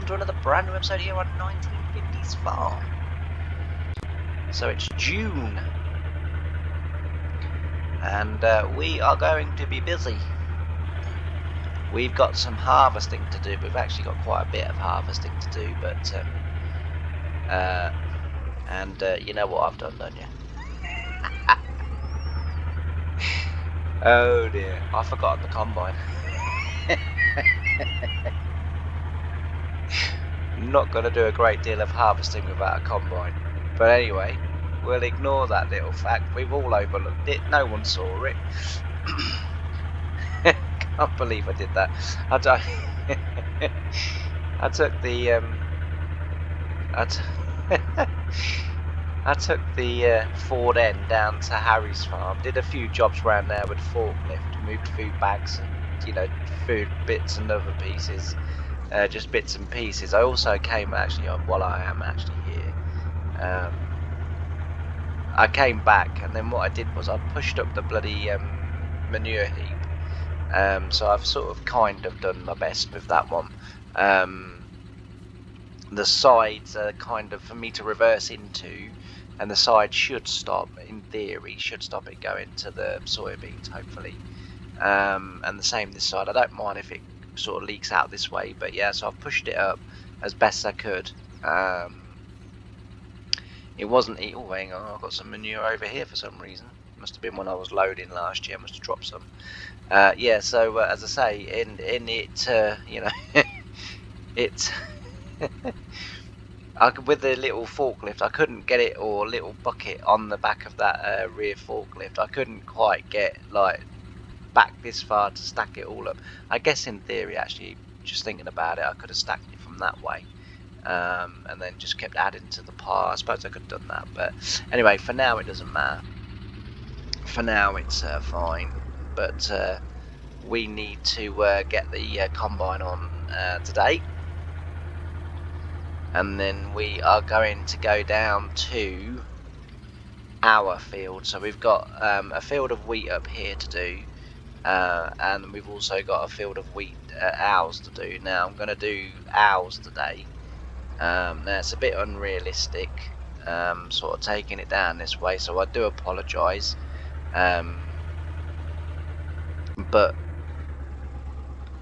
to another brand new episode here on 1950's Farm. So it's June, and we are going to be busy. We've got some harvesting to do. We've actually got quite a bit of harvesting to do, but you know what I've done, don't you? Oh dear, I've forgotten the combine. Not going to do a great deal of harvesting without a combine. But anyway, we'll ignore that little fact. We've all overlooked it. No one saw it. Can't believe I did that. I took the I took the Ford N down to Harry's farm. Did a few jobs around there with forklift. Moved food bags and food bits and other pieces. Just bits and pieces. I also came while I am actually here. I came back, and then what I did was I pushed up the bloody manure heap. So I've sort of kind of done my best with that one. The sides are kind of for me to reverse into, and the side should stop, in theory, should stop it going to the soybeans, hopefully. And the same this side. I don't mind if it sort of leaks out this way, but yeah, so I've pushed it up as best I could. It wasn't. Oh, hang on, I've got some manure over here for some reason. Must have been when I was loading last year. Must have dropped some. Yeah. So as I say, in it, it. With the little forklift, I couldn't get it, or little bucket on the back of that rear forklift. I couldn't quite get back this far to stack it all up. I guess in theory, actually, just thinking about it, I could have stacked it from that way. And then just kept adding to the pile. I suppose I could have done that, but anyway, for now it doesn't matter. For now it's fine, but we need to get the combine on today, and then we are going to go down to our field. So we've got a field of wheat up here to do, and we've also got a field of wheat owls to do. Now I'm going to do owls today. Now it's a bit unrealistic, sort of taking it down this way, so I do apologise, but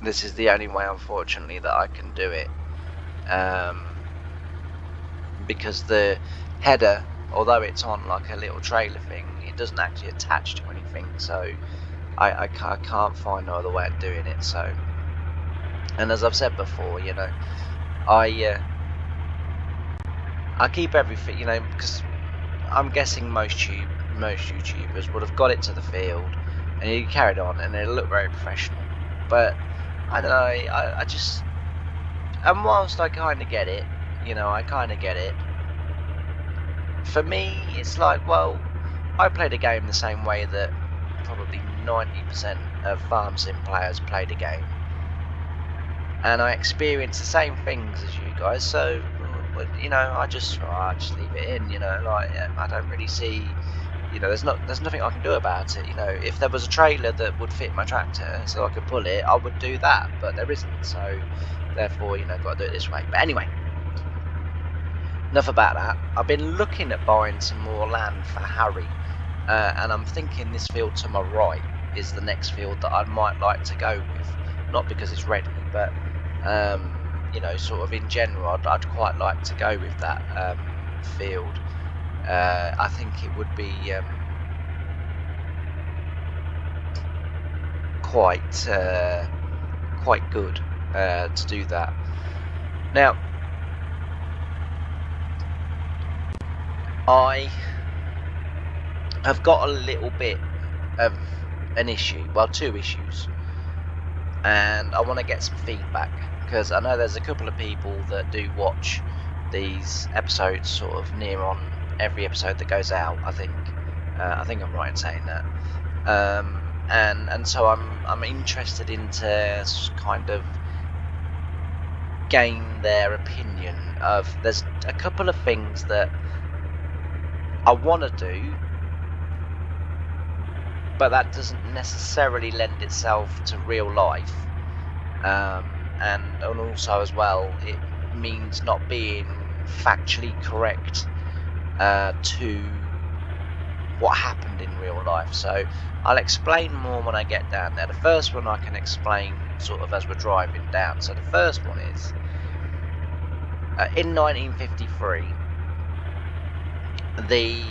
this is the only way, unfortunately, that I can do it, because the header, although it's on like a little trailer thing, it doesn't actually attach to anything, so I can't find no other way of doing it. So, and as I've said before, I keep everything, because I'm guessing most YouTubers would have got it to the field and you carried on and it'll look very professional. But I don't know, I just, and whilst I kind of get it, for me it's like, well, I play the game the same way that probably 90% of farm sim players play the game, and I experience the same things as you guys, so I just leave it in. I don't really see, there's nothing I can do about it. If there was a trailer that would fit my tractor so I could pull it, I would do that, but there isn't, so therefore, got to do it this way. But anyway, enough about that. I've been looking at buying some more land for Harry, and I'm thinking this field to my right is the next field that I might like to go with, not because it's ready, but sort of in general, I'd quite like to go with that field. I think it would be quite good to do that. Now, I have got a little bit of an issue, well, two issues, and I want to get some feedback, because I know there's a couple of people that do watch these episodes sort of near on every episode that goes out. I think I'm right in saying that, and so I'm interested into kind of gain their opinion of. There's a couple of things that I want to do, but that doesn't necessarily lend itself to real life, and also as well, means not being factually correct to what happened in real life. So I'll explain more when I get down there. The first one I can explain sort of as we're driving down. So the first one is in 1953, the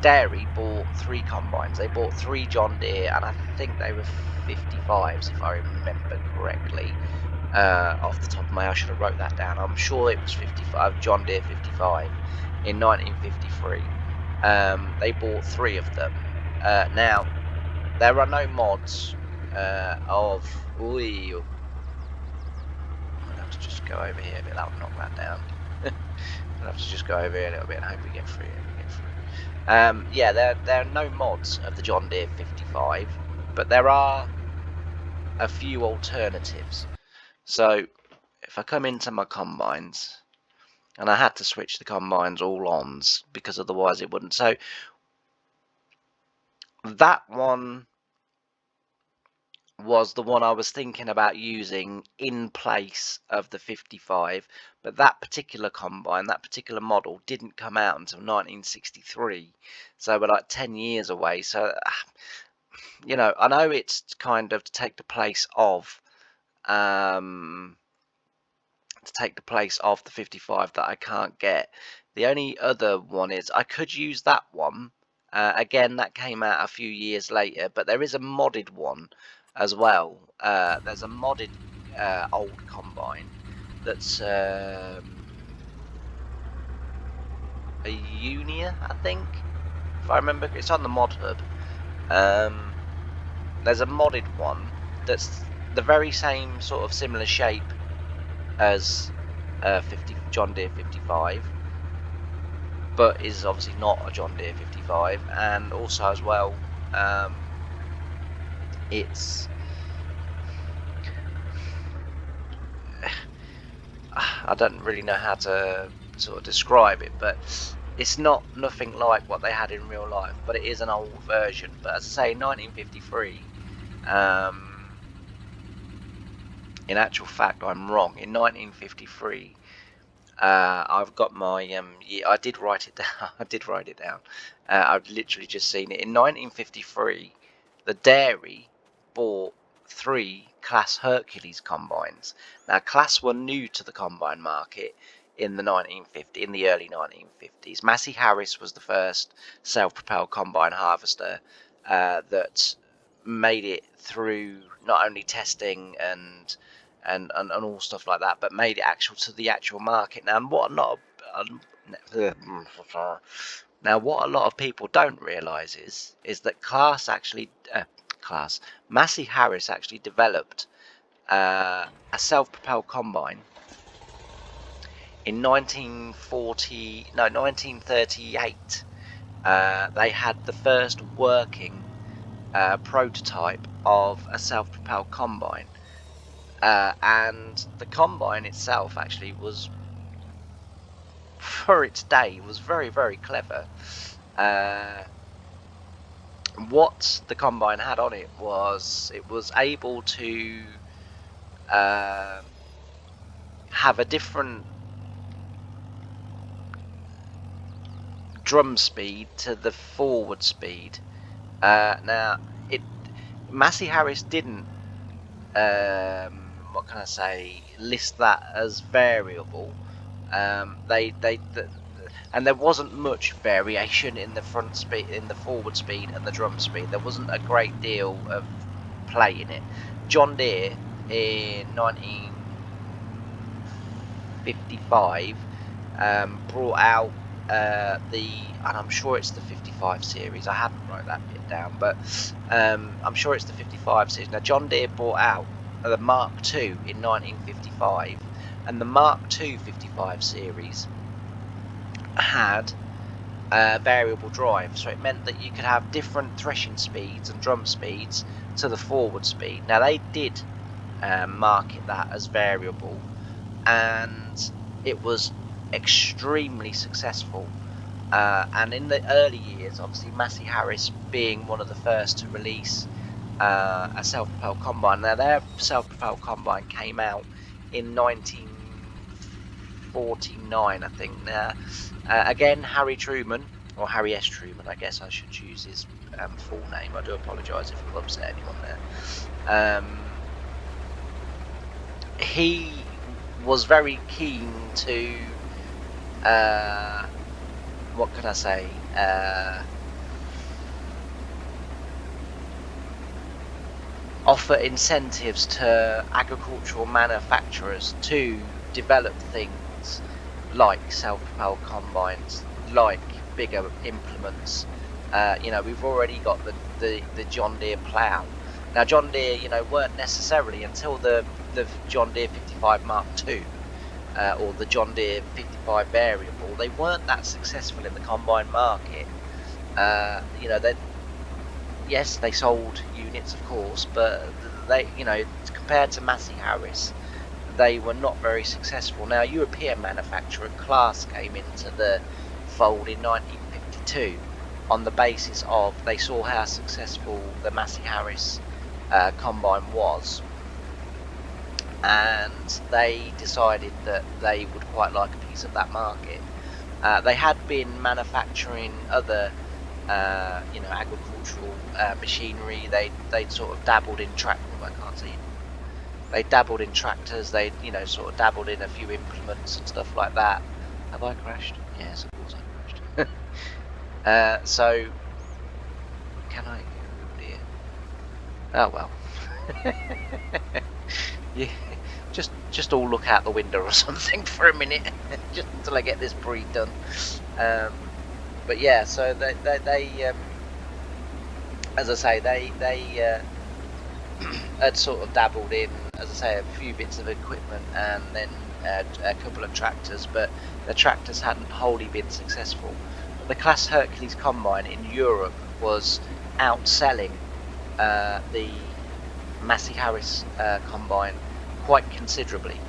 dairy bought 3 combines. They bought 3 John Deere, and I think they were 55s if I remember correctly. Off the top of my head, I should have wrote that down. I'm sure it was 55 John Deere 55 in 1953. They bought 3 of them. Now there are no mods of. I'll have to just go over here a bit. That'll knock that down. I'll have to just go over here a little bit and hope we get through it. Yeah, there are no mods of the John Deere 55, but there are a few alternatives. So if I come into my combines, and I had to switch the combines all ons because otherwise it wouldn't. So that one was the one I was thinking about using in place of the 55, but that particular combine, that particular model, didn't come out until 1963, so we're like 10 years away. So you know, I know it's kind of to take the place of the 55 that I can't get. The only other one is I could use that one. Again, that came out a few years later, but there is a modded one as well. There's a modded old combine that's a Unia, I think, if I remember. It's on the mod hub. There's a modded one that's the very same sort of similar shape as 50 John Deere 55, but is obviously not a John Deere 55, and also as well, it's I don't really know how to sort of describe it, but it's not nothing like what they had in real life, but it is an old version. But as I say, 1953, in actual fact, I'm wrong. In 1953, I've got my yeah, I did write it down. I did write it down. I've literally just seen it. In 1953, the dairy bought 3 Class Hercules combines. Now, Class were new to the combine market in the early 1950s. Massey Harris was the first self-propelled combine harvester that made it through not only testing and all stuff like that, but made it actual to the actual market. Now, what a lot of people don't realise is that Massey Harris actually developed a self-propelled combine in 1938. They had the first working prototype of a self-propelled combine. And the combine itself actually was, for its day, was very, very clever. What the combine had on it was able to have a different drum speed to the forward speed. Now, Massey Harris didn't what can I say, list that as variable. And there wasn't much variation in the front speed, in the forward speed and the drum speed. There wasn't a great deal of play in it. John Deere in 1955 brought out and I'm sure it's the 55 series. I haven't wrote that bit down, but I'm sure it's the 55 series. Now, John Deere brought out the Mark II in 1955, and the Mark II 55 series had variable drive, so it meant that you could have different threshing speeds and drum speeds to the forward speed. Now, they did market that as variable, and it was extremely successful. And in the early years, obviously Massey Harris being one of the first to release a self-propelled combine. Now, their self-propelled combine came out in 1949, I think. Now, again, Harry Truman, or Harry S. Truman, I guess I should use his full name. I do apologise if I've upset anyone there. He was very keen to, what can I say? Offer incentives to agricultural manufacturers to develop things like self-propelled combines, like bigger implements. We've already got the John Deere plough. Now, John Deere, weren't necessarily until the John Deere 55 Mark II or the John Deere 55 variable, they weren't that successful in the combine market. Yes, they sold units, of course, but they, compared to Massey Harris, they were not very successful. Now, European manufacturer Claas came into the fold in 1952 on the basis of they saw how successful the Massey Harris combine was, and they decided that they would quite like a piece of that market. They had been manufacturing other agricultural machinery. They'd sort of dabbled in I can't see. They dabbled in tractors. They sort of dabbled in a few implements and stuff like that. Have I crashed? Yes, of course I crashed. So can I? Oh dear. Oh well. Yeah. Just all look out the window or something for a minute, just until I get this breed done. But yeah, so they as I say, they had sort of dabbled in, as I say, a few bits of equipment and then a couple of tractors, but the tractors hadn't wholly been successful. The Claas Hercules combine in Europe was outselling the Massey Harris combine quite considerably,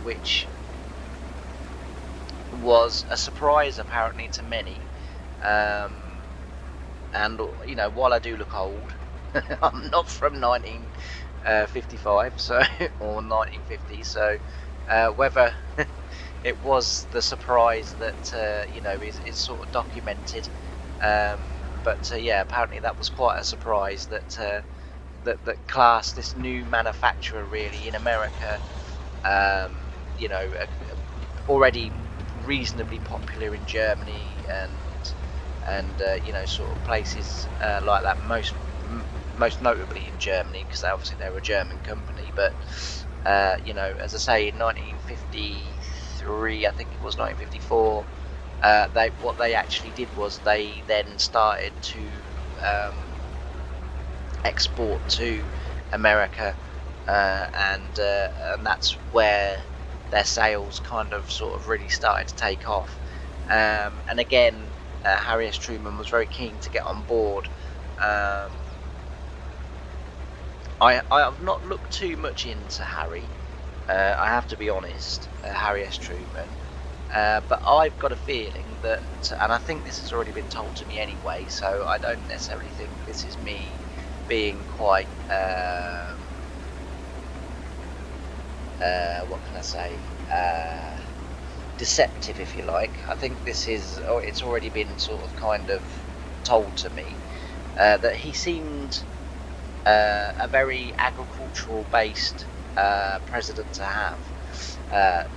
which was a surprise apparently to many. And while I do look old, I'm not from 1955, so or 1950s. So whether it was the surprise that is sort of documented, but yeah, apparently that was quite a surprise that Claas, this new manufacturer, really in America, already reasonably popular in Germany and sort of places like that, most notably in Germany, because obviously they're a German company. But as I say, in 1953, I think it was 1954, what they actually did was they then started to export to America, and that's where their sales kind of sort of really started to take off. And again, Harry S. Truman was very keen to get on board. I have not looked too much into Harry, I have to be honest, Harry S. Truman, but I've got a feeling that, and I think this has already been told to me anyway, so I don't necessarily think this is me being quite what can I say, deceptive, if you like. I think it's already been sort of kind of told to me that he seemed a very agricultural based president to have.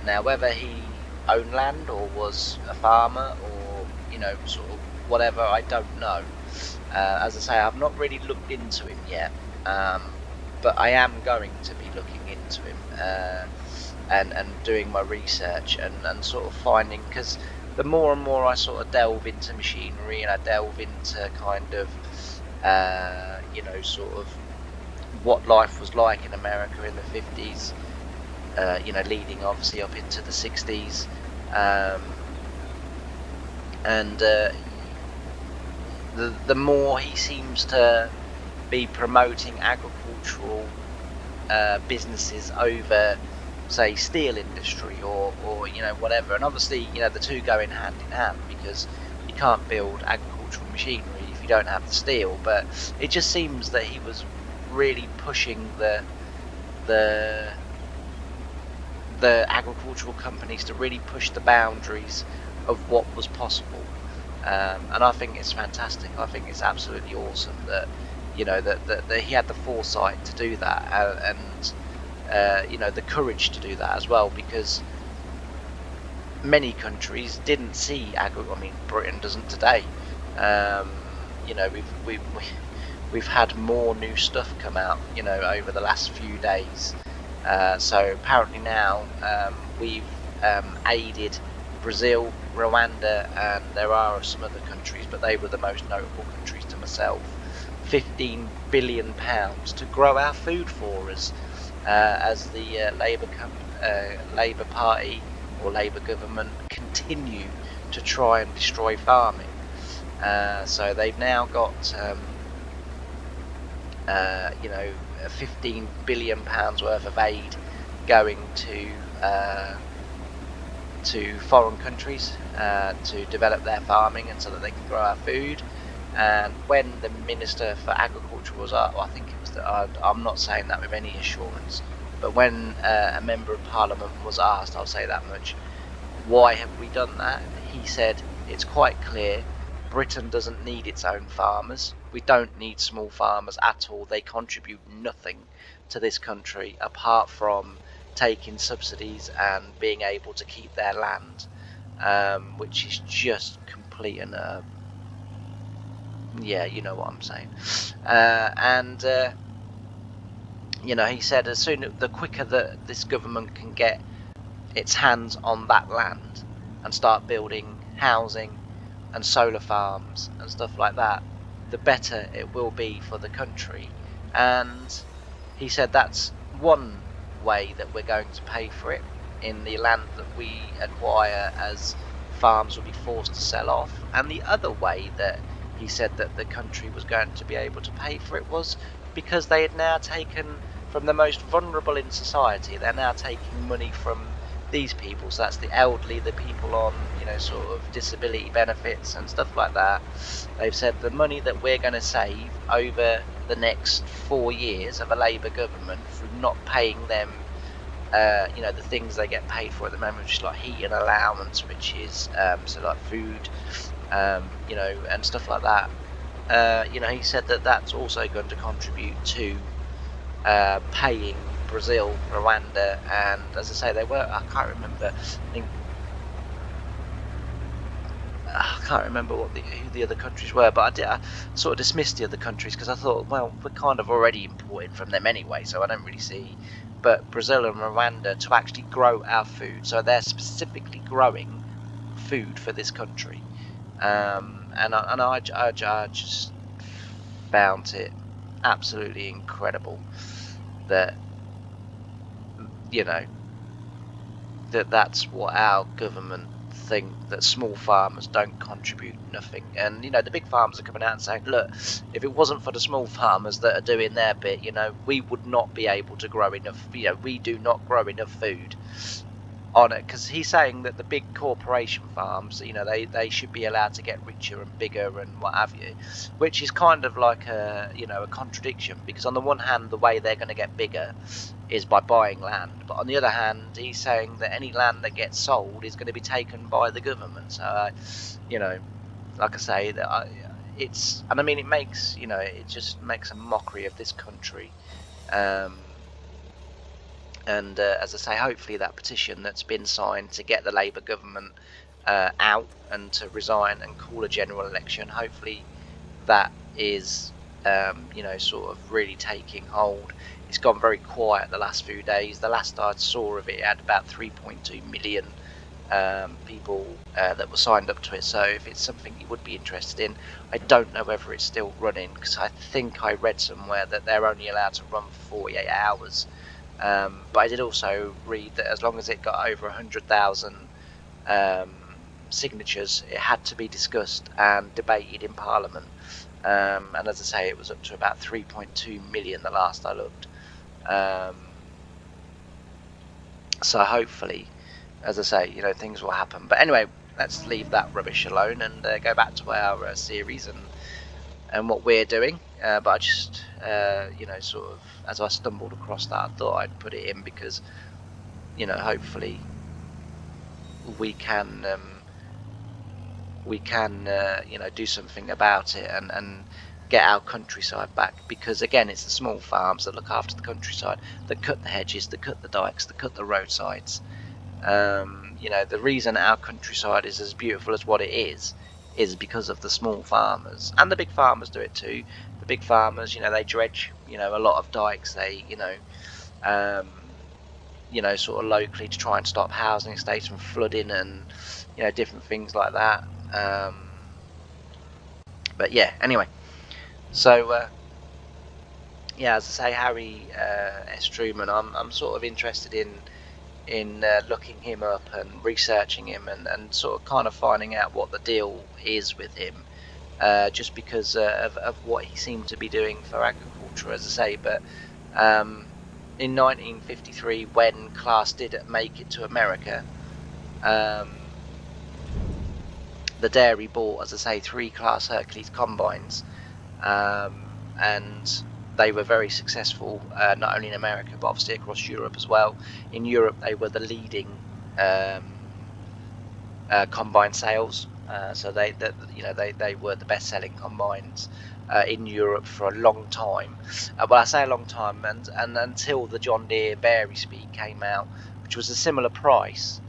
Now, whether he owned land or was a farmer or sort of whatever, I don't know. As I say, I've not really looked into him yet, but I am going to be looking into him and doing my research and sort of finding, because the more and more I sort of delve into machinery and I delve into kind of sort of what life was like in America in the 50s, leading obviously up into the 60s, and the more he seems to be promoting agricultural businesses over, say, steel industry or whatever. And obviously, the two go in hand, because you can't build agricultural machinery if you don't have the steel. But it just seems that he was really pushing the the agricultural companies to really push the boundaries of what was possible. And I think it's fantastic. I think it's absolutely awesome that, you know, that he had the foresight to do that, and you know, the courage to do that as well, because many countries didn't see I mean, Britain doesn't today. You know, we've had more new stuff come out, you know, over the last few days. So apparently now we've aided Brazil, Rwanda, and there are some other countries, but they were the most notable countries to myself. £15 billion to grow our food for us, as the Labour Party or Labour government continue to try and destroy farming. So they've now got you know, £15 billion worth of aid going to foreign countries to develop their farming, and so that they can grow our food. And when the Minister for Agriculture was up, I think it was I'm not saying that with any assurance, but when a Member of Parliament was asked, I'll say that much, why have we done that? He said, it's quite clear, Britain doesn't need its own farmers. We don't need small farmers at all. They contribute nothing to this country apart from taking subsidies and being able to keep their land, which is just complete and yeah, you know what I'm saying. And you know, he said the quicker that this government can get its hands on that land and start building housing and solar farms and stuff like that, the better it will be for the country. And he said that's one way that we're going to pay for it, in the land that we acquire as farms will be forced to sell off. And the other way that he said that the country was going to be able to pay for it was because they had now taken from the most vulnerable in society. They're now taking money from these people, so that's the elderly, the people on, you know, sort of disability benefits and stuff like that. They've said the money that we're going to save over the next 4 years of a Labour government through not paying them you know, the things they get paid for at the moment, which is like heating allowance, which is so like food, you know, and stuff like that. You know, he said that that's also going to contribute to paying Brazil, Rwanda, and as I say, they were, I can't remember, I can't remember who the other countries were, but I sort of dismissed the other countries because I thought, well, we're kind of already importing from them anyway, so I don't really see. But Brazil and Rwanda to actually grow our food, so they're specifically growing food for this country, and I just found it absolutely incredible that, you know, that's what our government think, that small farmers don't contribute nothing. And you know, the big farmers are coming out and saying, look, if it wasn't for the small farmers that are doing their bit, you know, we would not be able to grow enough, you know, we do not grow enough food on it. Because he's saying that the big corporation farms, you know, they should be allowed to get richer and bigger and what have you, which is kind of like a, you know, a contradiction, because on the one hand the way they're going to get bigger is by buying land, but on the other hand he's saying that any land that gets sold is going to be taken by the government. So you know, like I say, that it's, and I mean, it makes, you know, it just makes a mockery of this country. And as I say, hopefully that petition that's been signed to get the Labour government out and to resign and call a general election, hopefully that is, you know, sort of really taking hold. It's gone very quiet the last few days. The last I saw of it had about 3.2 million people that were signed up to it. So if it's something you would be interested in, I don't know whether it's still running, because I think I read somewhere that they're only allowed to run for 48 hours. But I did also read that as long as it got over 100,000 signatures, it had to be discussed and debated in Parliament. And as I say, it was up to about 3.2 million the last I looked. So hopefully, as I say, you know, things will happen. But anyway, let's leave that rubbish alone and go back to our series and what we're doing. But I just, you know, sort of, as I stumbled across that, I thought I'd put it in because you know, hopefully we can you know, do something about it and get our countryside back, because again, it's the small farms that look after the countryside, that cut the hedges, that cut the dikes, that cut the roadsides. You know, the reason our countryside is as beautiful as what it is because of the small farmers, and the big farmers do it too. The big farmers, you know, they dredge, you know, a lot of dikes. They, you know, sort of locally to try and stop housing estates from flooding and, you know, different things like that. But yeah, anyway, so yeah, as I say, Harry S. Truman, I'm sort of interested in looking him up and researching him and sort of kind of finding out what the deal is with him, just because of what he seemed to be doing for agriculture, as I say. But in 1953, when Class did make it to America, the dairy bought, as I say, 3 Class Hercules combines, and they were very successful, not only in America but obviously across Europe as well. In Europe, they were the leading combine sales, so you know, they were the best-selling combines in Europe for a long time. Well, I say a long time, and until the John Deere Vary Speed came out, which was a similar price,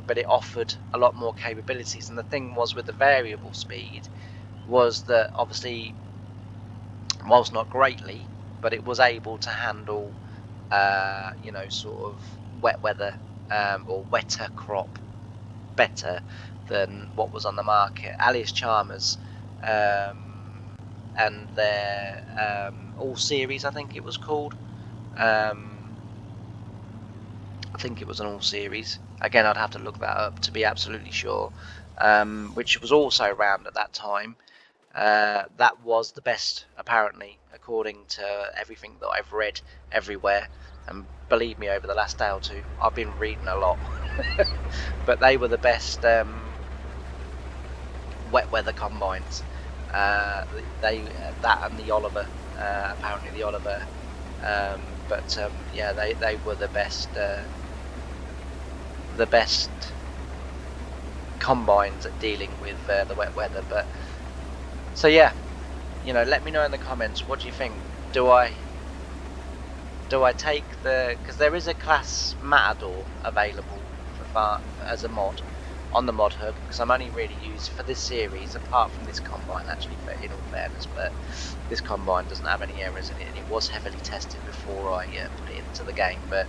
but it offered a lot more capabilities. And the thing was with the variable speed was that obviously, whilst not greatly, but it was able to handle, you know, sort of wet weather or wetter crop better than what was on the market. Alias Chalmers and their All Series, I think it was called. I think it was an All Series. Again, I'd have to look that up to be absolutely sure. Which was also around at that time. That was the best, apparently, according to everything that I've read everywhere. And believe me, over the last day or two, I've been reading a lot. But they were the best wet weather combines. That and the Oliver, apparently the Oliver. Yeah, they were the best combines at dealing with the wet weather. But so yeah, you know, let me know in the comments, what do you think? Do I take because there is a Class Matador available as a mod on the mod hub, because I'm only really used for this series, apart from this combine actually, in all fairness, but this combine doesn't have any errors in it, and it was heavily tested before I put it into the game. But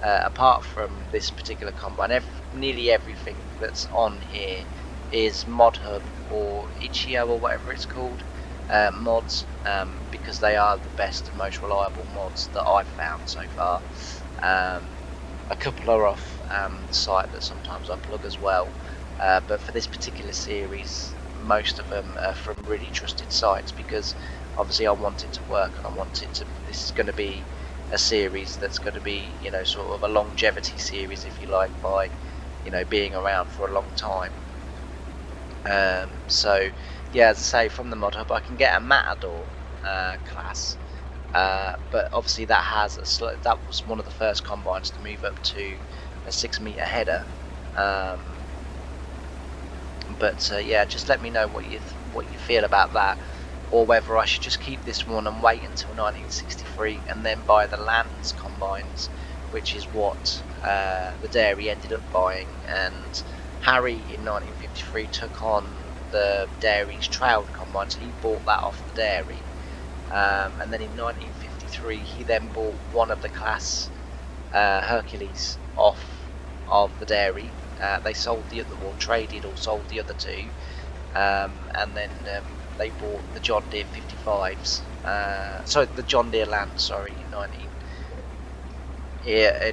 apart from this particular combine, nearly everything that's on here is mod hub or Itch.io or whatever it's called mods, because they are the best and most reliable mods that I've found so far. A couple are off the site that sometimes I plug as well, but for this particular series, most of them are from really trusted sites, because obviously I want it to work, and I want it to, this is going to be a series that's going to be, you know, sort of a longevity series, if you like, by, you know, being around for a long time. So yeah, as I say, from the mod hub I can get a Matador class, but obviously that was one of the first combines to move up to a 6-meter header. Yeah, just let me know what you feel about that, or whether I should just keep this one and wait until 1963 and then buy the Lands combines, which is what the dairy ended up buying. And Harry in 1953 took on the dairy's trailed combine, so he bought that off the dairy. And then in 1953 he then bought one of the Class Hercules off of the dairy. They sold the other, or traded or sold the other 2, and then they bought the John Deere 55s, sorry, the John Deere Land, sorry, in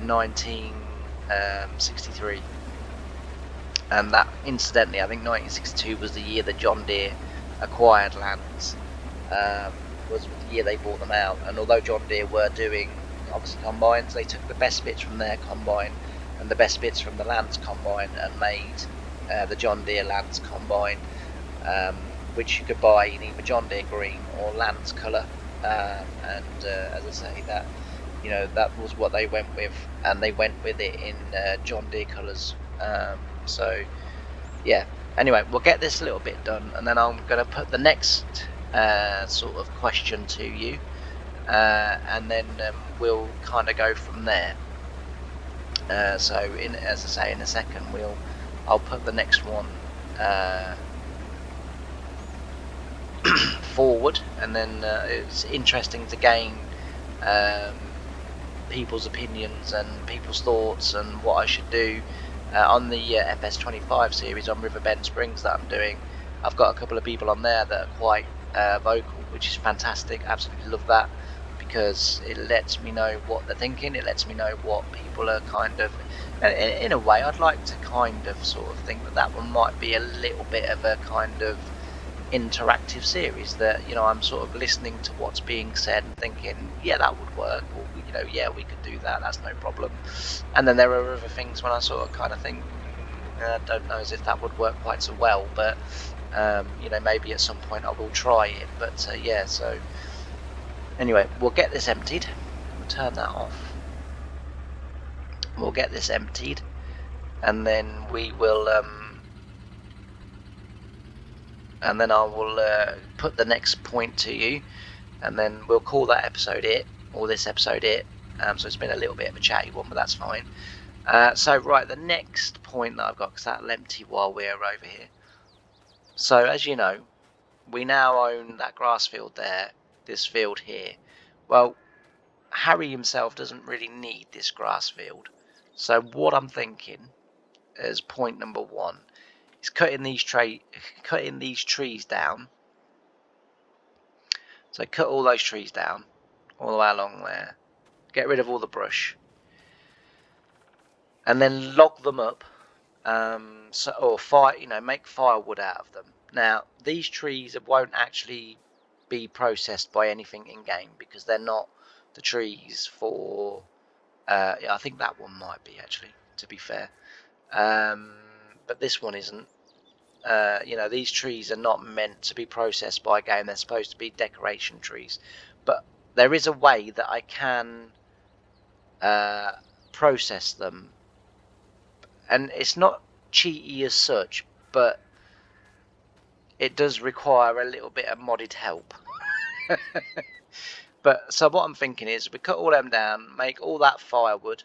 1963. And that, incidentally, I think 1962 was the year that John Deere acquired Lands, was the year they bought them out. And although John Deere were doing, obviously, combines, they took the best bits from their combine and the best bits from the Lands combine and made the John Deere Lands combine, which you could buy in either John Deere green or Lands colour. As I say, that that was what they went with, and they went with it in John Deere colours. So yeah. Anyway, we'll get this little bit done, and then I'm going to put the next sort of question to you, and then we'll kind of go from there. So, as I say, in a second, I'll put the next one forward, and then it's interesting to gain people's opinions and people's thoughts and what I should do on the FS25 series on Riverbend Springs that I'm doing. I've got a couple of people on there that are quite vocal, which is fantastic. Absolutely love that, because it lets me know what they're thinking. It lets me know what people are kind of, in a way, I'd like to kind of sort of think that one might be a little bit of a kind of interactive series, that I'm sort of listening to what's being said and thinking, yeah, that would work, or yeah, we could do that, that's no problem. And then there are other things when I sort of kind of think, I don't know as if that would work quite so well, but maybe at some point I will try it. But yeah, so anyway, we'll get this emptied. We'll turn that off. We'll get this emptied, and then we will and then I will put the next point to you, and then we'll call that episode it, or this episode it. So it's been a little bit of a chatty one, but that's fine. So right, the next point that I've got, because that'll empty while we're over here. So as you know, we now own that grass field there, this field here. Well, Harry himself doesn't really need this grass field. So what I'm thinking as point number one is cutting these trees down. So cut all those trees down, all the way along there. Get rid of all the brush, and then log them up. Make firewood out of them. Now, these trees won't actually be processed by anything in game, because they're not the trees for. Yeah, I think that one might be, actually, to be fair. But this one isn't. These trees are not meant to be processed by game. They're supposed to be decoration trees. But there is a way that I can process them, and it's not cheaty as such, but it does require a little bit of modded help. But so what I'm thinking is, we cut all them down, make all that firewood,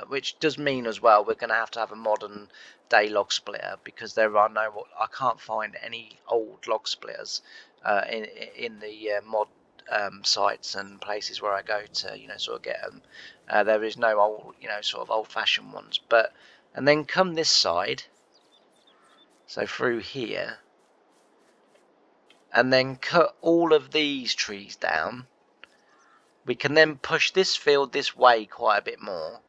which does mean as well we're going to have a modern day log splitter, because I can't find any old log splitters in the mod sites and places where I go to sort of get them. There is no old sort of old-fashioned ones. And then come this side, so through here, and then cut all of these trees down. We can then push this field this way quite a bit more.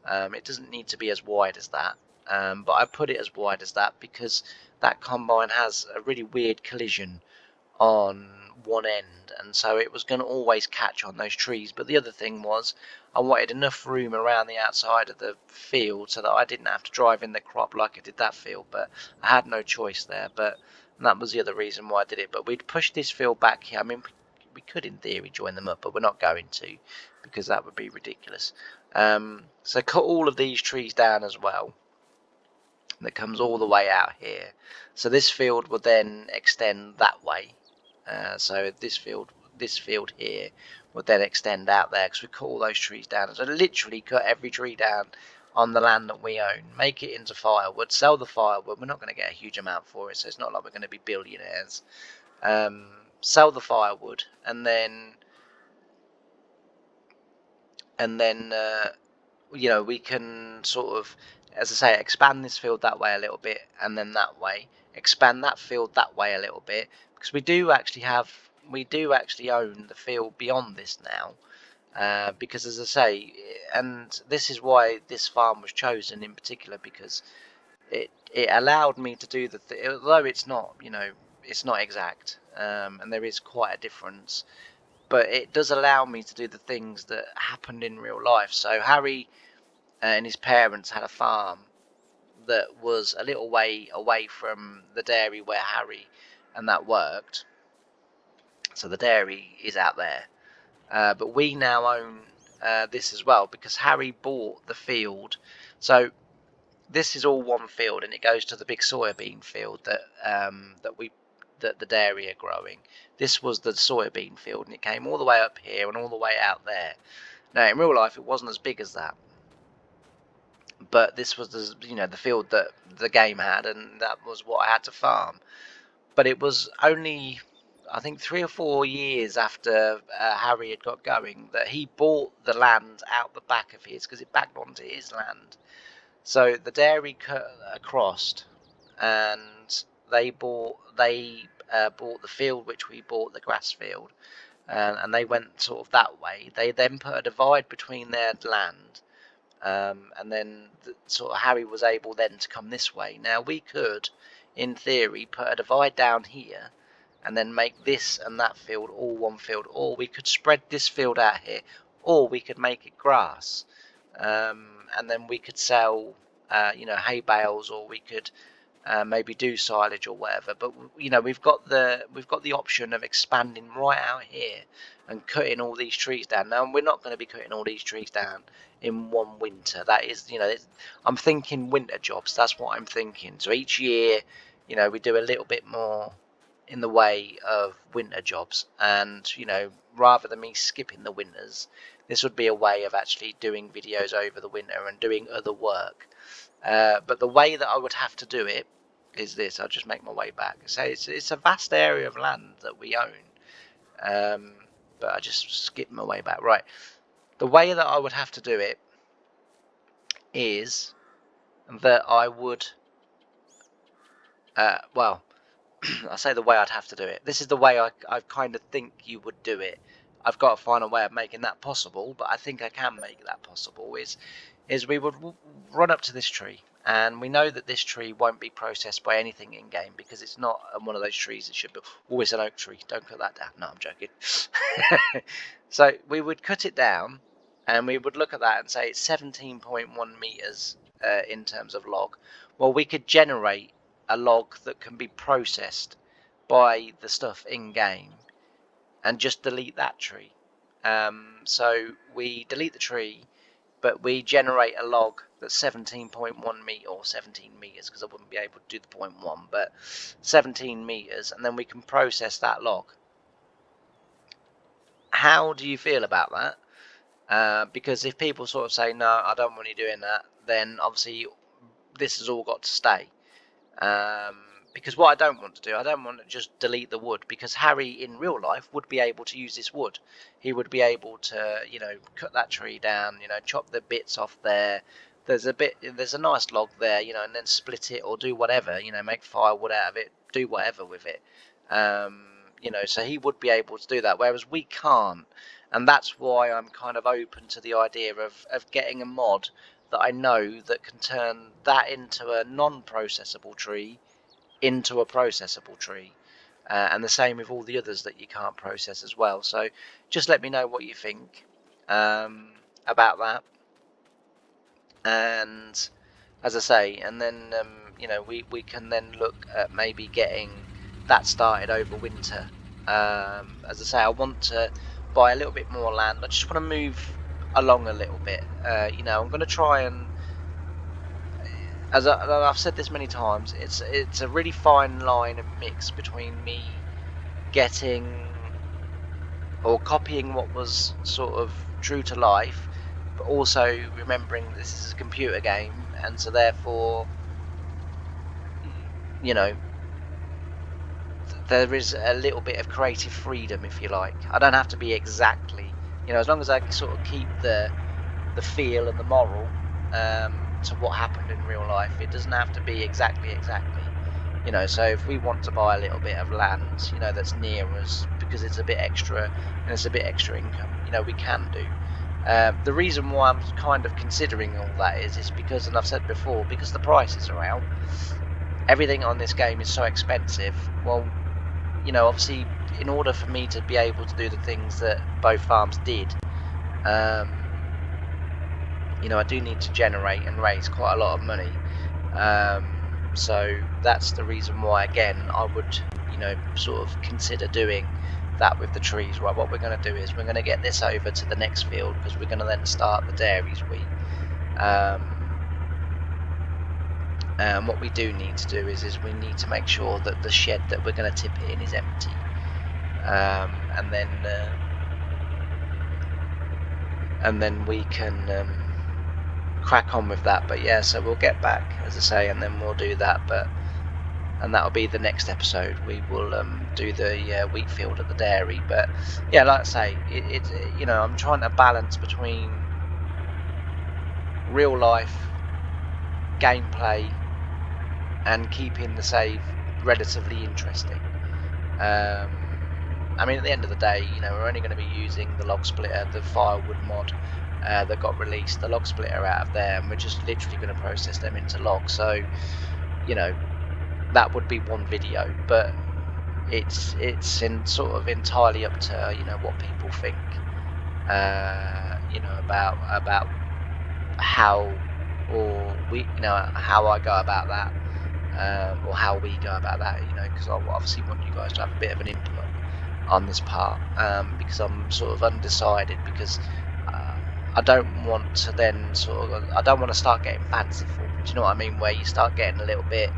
It doesn't need to be as wide as that, but I put it as wide as that because that combine has a really weird collision on one end, and so it was going to always catch on those trees. But the other thing was, I wanted enough room around the outside of the field so that I didn't have to drive in the crop like I did that field, but I had no choice there. But that was the other reason why I did it. But we'd push this field back here. I mean, we could in theory join them up, but we're not going to, because that would be ridiculous. So cut all of these trees down as well. That comes all the way out here. So this field will then extend that way. So this field here would then extend out there, because we cut all those trees down. So literally cut every tree down on the land that we own, make it into firewood, sell the firewood. We're not going to get a huge amount for it, so it's not like we're going to be billionaires. Sell the firewood, and then we can sort of, as I say, expand this field that way a little bit, and then that way, expand that field that way a little bit, because we do actually own the field beyond this now, because as I say, and this is why this farm was chosen in particular, because it allowed me to do although it's not exact, and there is quite a difference, but it does allow me to do the things that happened in real life. So Harry and his parents had a farm that was a little way away from the dairy where Harry and that worked. So the dairy is out there, but we now own this as well because Harry bought the field. So this is all one field, and it goes to the big soybean field that the dairy are growing. This was the soybean field, and it came all the way up here and all the way out there. Now, in real life, it wasn't as big as that, but this was the field that the game had, and that was what I had to farm. But it was only, I think, 3 or 4 years after Harry had got going that he bought the land out the back of his, because it backed onto his land. So the dairy cut across, and they bought the field which we bought, the grass field, and they went sort of that way. They then put a divide between their land, and then sort of Harry was able then to come this way. Now we could, in theory, put a divide down here, and then make this and that field all one field, or we could spread this field out here, or we could make it grass, and then we could sell, hay bales, or we could maybe do silage or whatever. But we've got the option of expanding right out here and cutting all these trees down. Now we're not going to be cutting all these trees down in one winter. That is, I'm thinking winter jobs. That's what I'm thinking. So each year, we do a little bit more in the way of winter jobs, and rather than me skipping the winters, this would be a way of actually doing videos over the winter and doing other work. But the way that I would have to do it is this. I'll just make my way back. So it's a vast area of land that we own, but I just skipped my way back. Right, the way that I would have to do it is that I would, well, I say the way I'd have to do it. This is the way I kind of think you would do it. I've got to find a way of making that possible, but I think I can make that possible. Is we would run up to this tree, and we know that this tree won't be processed by anything in game because it's not one of those trees that should be. Oh, it's an oak tree. Don't cut that down. No, I'm joking. So we would cut it down, and we would look at that and say it's 17.1 meters in terms of log. Well, we could generate a log that can be processed by the stuff in game and just delete that tree. So we delete the tree, but we generate a log that's 17.1 meter, or 17 meters, because I wouldn't be able to do the 0.1, but 17 meters, and then we can process that log. How do you feel about that? Because if people sort of say, no, I don't want you doing that, then obviously this has all got to stay. Because what I don't want to do, I don't want to just delete the wood, because Harry in real life would be able to use this wood. He would be able to, cut that tree down, chop the bits off there. There's a nice log there, and then split it or do whatever, make firewood out of it, do whatever with it. So he would be able to do that, whereas we can't. And that's why I'm kind of open to the idea of getting a mod that I know that can turn that into a non-processable tree into a processable tree, and the same with all the others that you can't process as well. So just let me know what you think about that, and as I say, and then we can then look at maybe getting that started over winter. As I say, I want to buy a little bit more land. I just want to move along a little bit. I'm going to try and, as I've said this many times, it's a really fine line and mix between me getting or copying what was sort of true to life, but also remembering this is a computer game, and so therefore, there is a little bit of creative freedom, if you like. I don't have to be exactly, as long as I sort of keep the feel and the moral to what happened in real life. It doesn't have to be exactly. So if we want to buy a little bit of land, that's near us because it's a bit extra and it's a bit extra income, we can do. The reason why I'm kind of considering all that is because, and I've said before, because the prices are out, everything on this game is so expensive. Well, obviously, in order for me to be able to do the things that both farms did, I do need to generate and raise quite a lot of money. So that's the reason why, again, I would, sort of consider doing that with the trees, right? What we're going to do is we're going to get this over to the next field, because we're going to then start the dairies wheat. And what we do need to do is we need to make sure that the shed that we're going to tip it in is empty, and then we can crack on with that. But yeah, so we'll get back, as I say, and then we'll do that. And that'll be the next episode. We will do the wheat field at the dairy. But yeah, like I say, it's you know, I'm trying to balance between real life gameplay and keeping the save relatively interesting. I mean, at the end of the day, you know, we're only going to be using the log splitter, the firewood mod that got released, the log splitter out of there, and we're just literally going to process them into logs. So, you know, that would be one video, but it's in sort of entirely up to, you know, what people think, you know, about how, or we, you know, how I go about that, or how we go about that, you know, because I obviously want you guys to have a bit of an input on this part, because I'm sort of undecided, because I don't want to then I don't want to start getting fanciful, do you know what I mean, where you start getting a little bit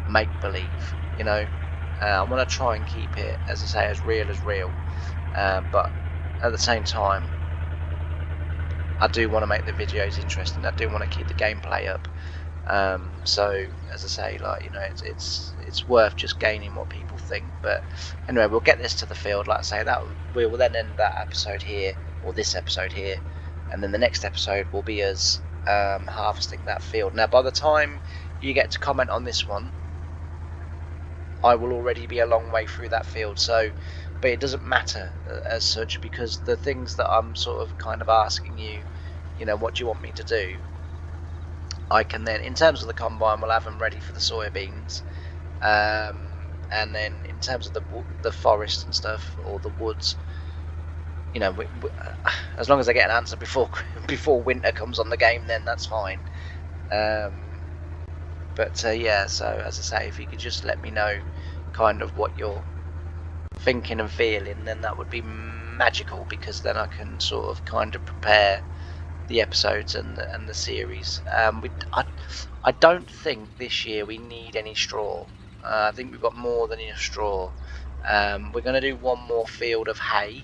make-believe, you know. I want to try and keep it, as I say, as real, but at the same time, I do want to make the videos interesting. I do want to keep the gameplay up. So as I say, like, you know, it's worth just gaining what people think. But anyway, we'll get this to the field. Like I say, that we will then end that episode here, or this episode here, and then the next episode will be us harvesting that field. Now, by the time you get to comment on this one, I will already be a long way through that field. So, but it doesn't matter as such, because the things that I'm sort of kind of asking you, you know, what do you want me to do? I can then, in terms of the combine, we'll have them ready for the soybeans, and then in terms of the forest and stuff, or the woods, you know, as long as I get an answer before winter comes on the game, then that's fine. But yeah, so as I say, if you could just let me know kind of what you're thinking and feeling, then that would be magical, because then I can sort of kind of prepare the episodes and the series. I don't think this year we need any straw. I think we've got more than enough straw. We're going to do one more field of hay,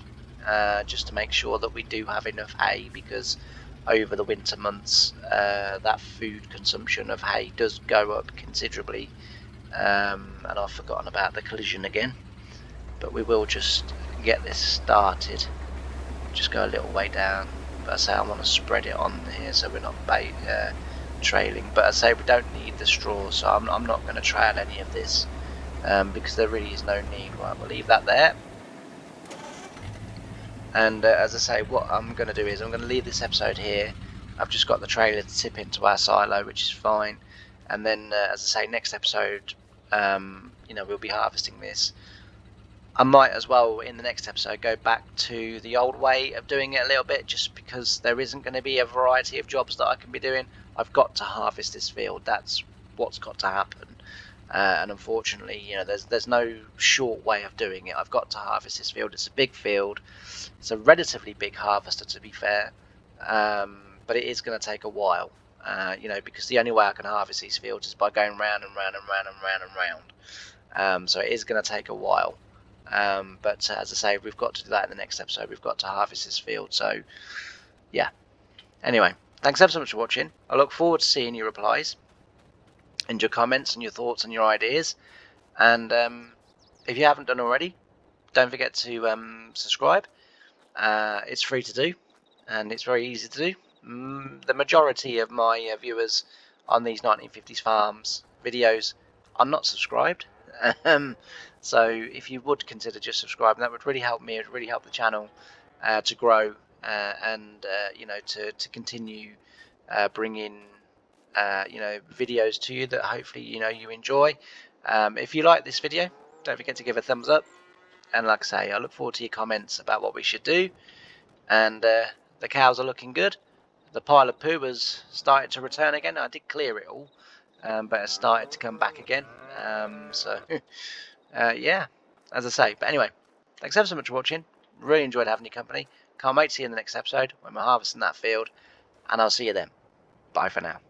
just to make sure that we do have enough hay, because over the winter months that food consumption of hay does go up considerably. And I've forgotten about the collision again, but we will just get this started. Just go a little way down, but I say I want to spread it on here so we're not trailing. But I say we don't need the straw, so I'm not going to trail any of this, because there really is no need. Right, we'll leave that there. And as I say, what I'm going to do is I'm going to leave this episode here. I've just got the trailer to tip into our silo, which is fine. And then, as I say, next episode, you know, we'll be harvesting this. I might as well, in the next episode, go back to the old way of doing it a little bit, just because there isn't going to be a variety of jobs that I can be doing. I've got to harvest this field. That's what's got to happen. And unfortunately, you know, there's no short way of doing it. I've got to harvest this field. It's a big field. It's a relatively big harvester, to be fair, but it is going to take a while. You know, because the only way I can harvest these fields is by going round and round and round and round and round. So it is going to take a while. But as I say, we've got to do that in the next episode. We've got to harvest this field. So yeah. Anyway, thanks ever so much for watching. I look forward to seeing your replies and your comments and your thoughts and your ideas. And if you haven't done already, don't forget to subscribe. It's free to do, and it's very easy to do. The majority of my viewers on these 1950s farms videos are not subscribed. So if you would consider just subscribing, that would really help me. It would really help the channel to grow, and you know, to continue bringing you know, videos to you that hopefully, you know, you enjoy. If you like this video, don't forget to give a thumbs up. And like I say, I look forward to your comments about what we should do. And the cows are looking good. The pile of poo has started to return again. I did clear it all, but it started to come back again. So yeah, as I say. But anyway, Thanks ever so much for watching. Really enjoyed having your company. Can't wait to see you in the next episode when we're harvesting that field. And I'll see you then. Bye for now.